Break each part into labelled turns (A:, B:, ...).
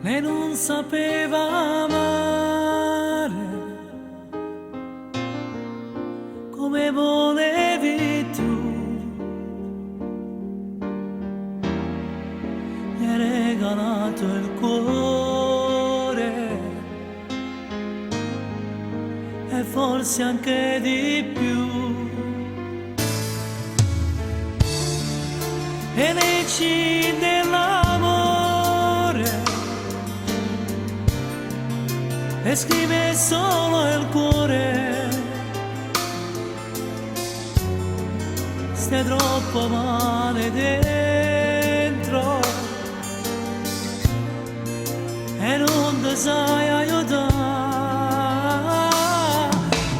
A: Lei non sapeva amare come volevi tu. Mi hai regalato il cuore e forse anche di più. E leggi dell'amore e scrive solo il cuore. Stai troppo male dentro e non ti sai aiutare.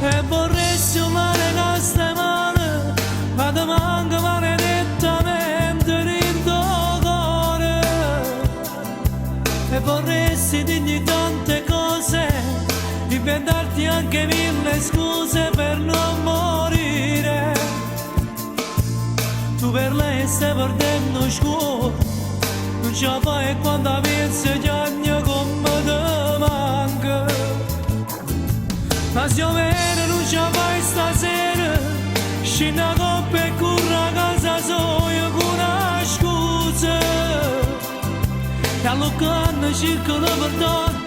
A: E vorresti urlare che stai male, ma ti manca maledettamente in tuo cuore. E vorresti dirgli tante cose, inventarti anche mille scuse per non morire. Tu per lei stai perdendo scuola, non ce la fai quando pensi gli anni come ti manca. Ma se io vero non ce la fai stasera, scendi a coppia e corra a casa soia con una scusa. E allora cerco di perdono,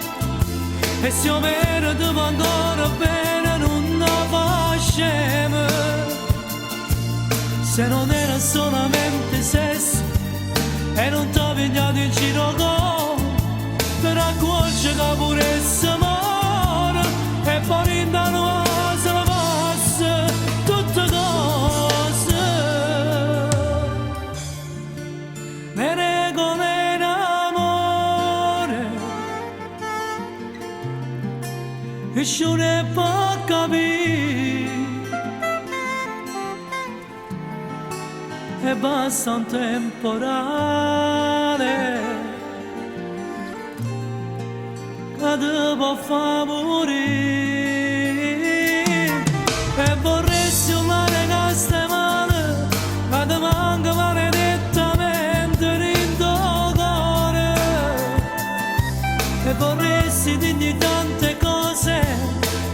A: e se io vero ti va ancora bene non la fa scema. Se non era solamente sesso e non ti ha pigliato in giro con, per accorgere che pure si muore e poi in danno se la passa tutte cose. Le regole d'amore nessuno ne può capire. E basta un temporale che ti può far morire. E vorresti urlare che stai male, ma ti manca maledettamente in tuo cuore. E vorresti dirgli tante cose,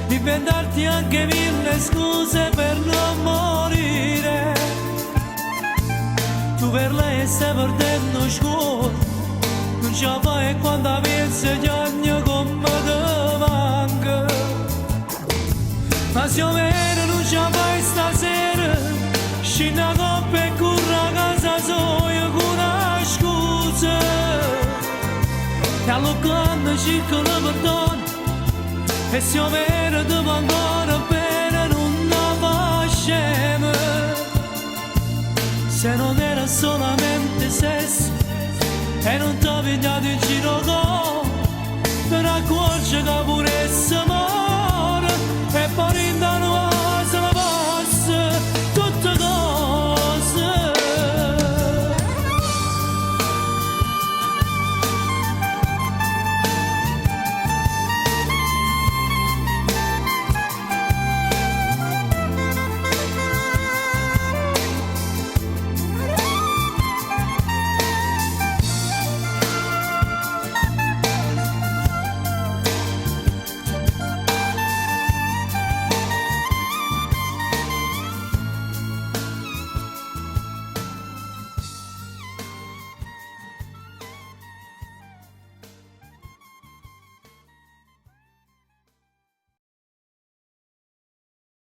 A: inventarti anche mille scuse per non morire. Tu per lei stai perdendo scuola, non ce la fai quando pensi gli anni come ti manca. Ma se io vero non ce la fai stasera, scendi a coppia e corra a casa soia con una scusa. E allora cerco di perdono, e se io vero ti va ancora bene non la fa scema. Se non era solamente sesso e non ti ho pigliato in giro con